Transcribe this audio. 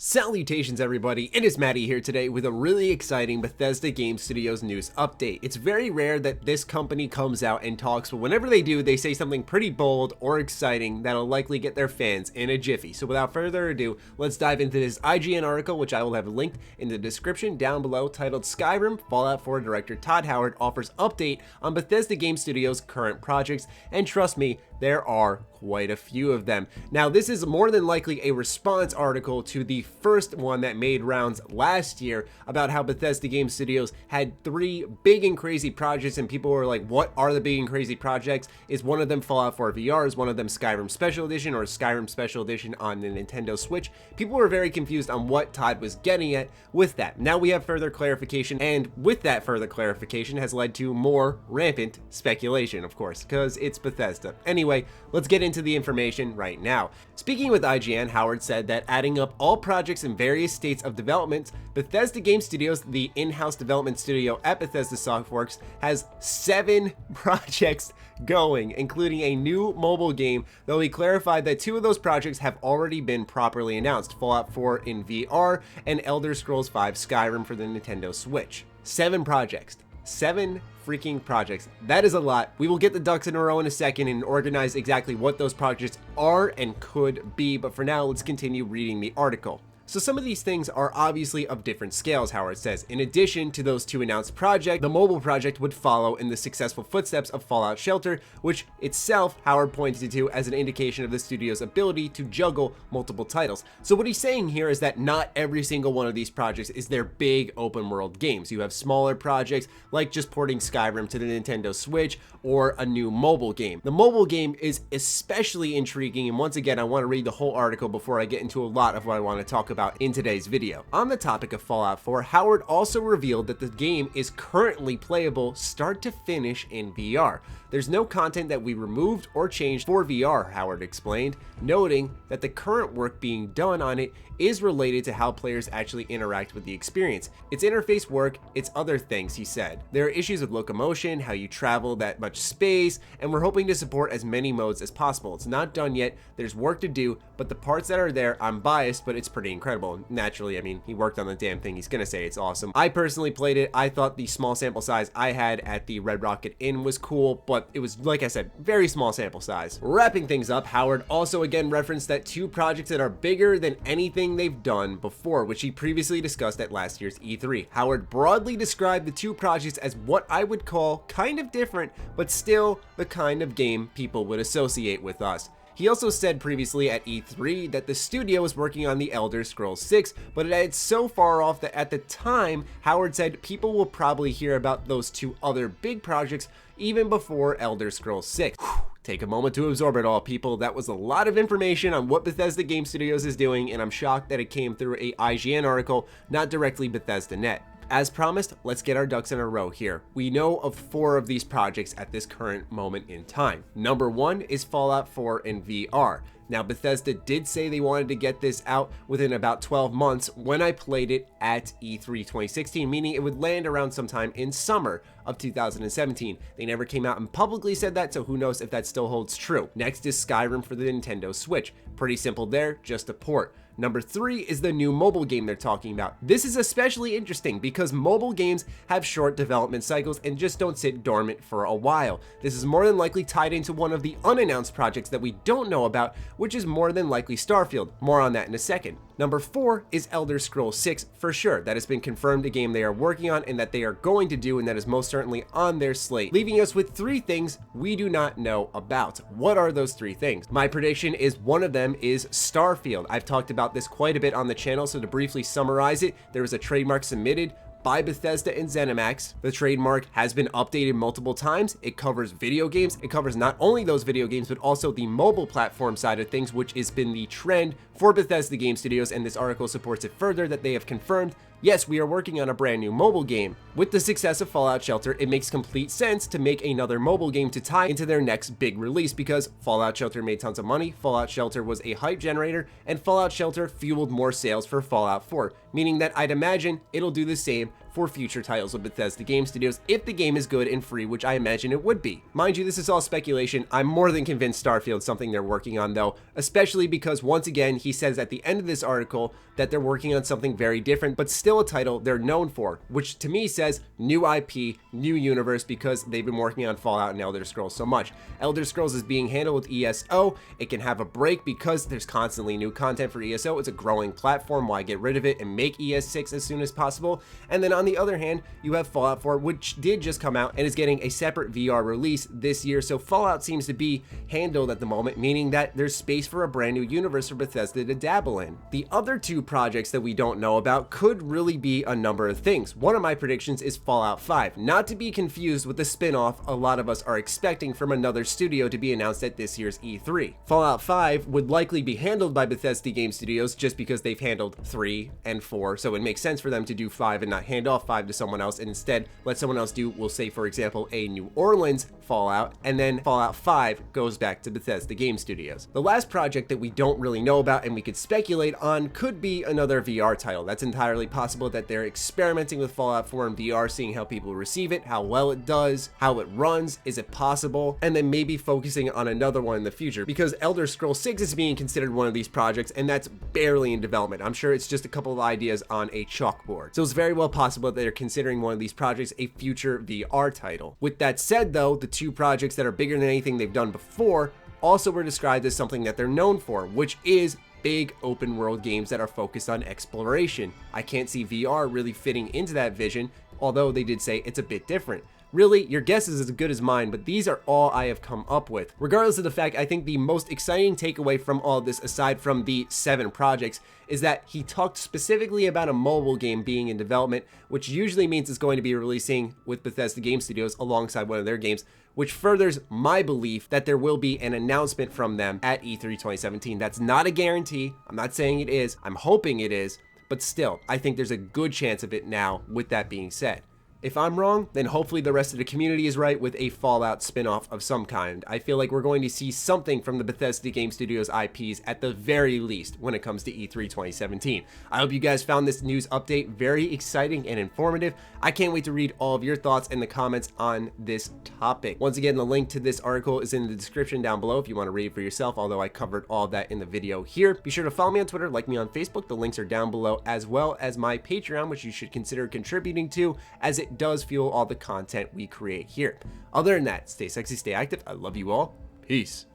Salutations everybody, it is Matty here today with a really exciting Bethesda Game Studios news update. It's very rare that this company comes out and talks, but whenever they do, they say something pretty bold or exciting that'll likely get their fans in a jiffy. So without further ado, let's dive into this IGN article, which I will have linked in the description down below, titled Skyrim Fallout 4 director Todd Howard offers update on Bethesda Game Studios' current projects, and trust me, there are quite a few of them. Now, this is more than likely a response article to the first one that made rounds last year about how Bethesda Game Studios had 3 big and crazy projects, and people were like, what are the big and crazy projects? Is one of them Fallout 4 VR? Is one of them Skyrim Special Edition or Skyrim Special Edition on the Nintendo Switch? People were very confused on what Todd was getting at with that. Now we have further clarification, and with that further clarification has led to more rampant speculation, of course, because it's Bethesda. Anyway, let's get into the information right now. Speaking with IGN, Howard said that adding up all projects in various states of development, Bethesda Game Studios, the in-house development studio at Bethesda Softworks, has 7 projects going, including a new mobile game, though he clarified that 2 of those projects have already been properly announced, Fallout 4 in VR and Elder Scrolls V Skyrim for the Nintendo Switch. 7 projects. 7 freaking projects. That is a lot. We will get the ducks in a row in a second and organize exactly what those projects are and could be, but for now, let's continue reading the article. So some of these things are obviously of different scales, Howard says. In addition to those 2 announced projects, the mobile project would follow in the successful footsteps of Fallout Shelter, which itself Howard pointed to as an indication of the studio's ability to juggle multiple titles. So what he's saying here is that not every single one of these projects is their big open world games. You have smaller projects like just porting Skyrim to the Nintendo Switch or a new mobile game. The mobile game is especially intriguing, and once again, I want to read the whole article before I get into a lot of what I want to talk about in today's video. On the topic of Fallout 4, Howard also revealed that the game is currently playable start to finish in VR. There's no content that we removed or changed for VR, Howard explained, noting that the current work being done on it is related to how players actually interact with the experience. It's interface work, it's other things, he said. There are issues with locomotion, how you travel that much space, and we're hoping to support as many modes as possible. It's not done yet, there's work to do, but the parts that are there, I'm biased, but it's pretty incredible. Naturally, I mean, he worked on the damn thing, he's gonna say it's awesome. I personally played it, I thought the small sample size I had at the Red Rocket Inn was cool, but it was, like I said, very small sample size. Wrapping things up, Howard also again referenced that 2 projects that are bigger than anything they've done before, which he previously discussed at last year's E3. Howard broadly described the 2 projects as what I would call kind of different, but still the kind of game people would associate with us. He also said previously at E3 that the studio was working on the Elder Scrolls 6, but it had so far off that at the time, Howard said people will probably hear about those 2 other big projects even before Elder Scrolls 6. Take a moment to absorb it all, people. That was a lot of information on what Bethesda Game Studios is doing, and I'm shocked that it came through a IGN article, not directly Bethesda.net. As promised, let's get our ducks in a row here. We know of 4 of these projects at this current moment in time. Number 1 is Fallout 4 in VR. Now, Bethesda did say they wanted to get this out within about 12 months when I played it at E3 2016, meaning it would land around sometime in summer of 2017. They never came out and publicly said that, so who knows if that still holds true. Next is Skyrim for the Nintendo Switch. Pretty simple there, just a port. Number 3 is the new mobile game they're talking about. This is especially interesting because mobile games have short development cycles and just don't sit dormant for a while. This is more than likely tied into one of the unannounced projects that we don't know about, which is more than likely Starfield. More on that in a second. Number 4 is Elder Scrolls 6 for sure. That has been confirmed, a game they are working on and that they are going to do, and that is most certainly on their slate, leaving us with 3 things we do not know about. What are those 3 things? My prediction is one of them is Starfield. I've talked about this quite a bit on the channel, so to briefly summarize it, there was a trademark submitted by Bethesda and ZeniMax. The trademark has been updated multiple times. It covers video games. It covers not only those video games, but also the mobile platform side of things, which has been the trend for Bethesda Game Studios, and this article supports it further that they have confirmed, yes, we are working on a brand new mobile game. With the success of Fallout Shelter, it makes complete sense to make another mobile game to tie into their next big release because Fallout Shelter made tons of money, Fallout Shelter was a hype generator, and Fallout Shelter fueled more sales for Fallout 4, meaning that I'd imagine it'll do the same for future titles with Bethesda Game Studios if the game is good and free, which I imagine it would be. Mind you, this is all speculation. I'm more than convinced Starfield's something they're working on though, especially because once again, he says at the end of this article that they're working on something very different, but still a title they're known for, which to me says new IP, new universe, because they've been working on Fallout and Elder Scrolls so much. Elder Scrolls is being handled with ESO. It can have a break because there's constantly new content for ESO. It's a growing platform. Why get rid of it and make ES6 as soon as possible? And then on the other hand, you have Fallout 4, which did just come out and is getting a separate VR release this year. So Fallout seems to be handled at the moment, meaning that there's space for a brand new universe for Bethesda to dabble in. The other two projects that we don't know about could really be a number of things. One of my predictions is Fallout 5, not to be confused with the spin-off a lot of us are expecting from another studio to be announced at this year's E3. Fallout 5 would likely be handled by Bethesda Game Studios just because they've handled 3 and 4, so it makes sense for them to do 5 and not hand off 5 to someone else and instead let someone else do, we'll say for example, a New Orleans Fallout, and then Fallout 5 goes back to Bethesda Game Studios. The last project that we don't really know about and we could speculate on could be another VR title. That's entirely possible that they're experimenting with Fallout 4 in VR, seeing how people receive it, how well it does, how it runs, is it possible, and then maybe focusing on another one in the future, because Elder Scrolls 6 is being considered one of these projects and that's barely in development. I'm sure it's just a couple of ideas on a chalkboard. So it's very well possible that they're considering one of these projects a future VR title. With that said though, the two projects that are bigger than anything they've done before also were described as something that they're known for, which is big open world games that are focused on exploration. I can't see VR really fitting into that vision, although they did say it's a bit different. Really, your guess is as good as mine, but these are all I have come up with. Regardless of the fact, I think the most exciting takeaway from all this, aside from the 7 projects, is that he talked specifically about a mobile game being in development, which usually means it's going to be releasing with Bethesda Game Studios alongside one of their games, which furthers my belief that there will be an announcement from them at E3 2017. That's not a guarantee. I'm not saying it is. I'm hoping it is, but still, I think there's a good chance of it now, with that being said. If I'm wrong, then hopefully the rest of the community is right with a Fallout spin-off of some kind. I feel like we're going to see something from the Bethesda Game Studios IPs at the very least when it comes to E3 2017. I hope you guys found this news update very exciting and informative. I can't wait to read all of your thoughts in the comments on this topic. Once again, the link to this article is in the description down below if you want to read it for yourself, although I covered all of that in the video here. Be sure to follow me on Twitter, like me on Facebook. The links are down below, as well as my Patreon, which you should consider contributing to, as it does fuel all the content we create here. Other than that, stay sexy, stay active. I love you all. Peace.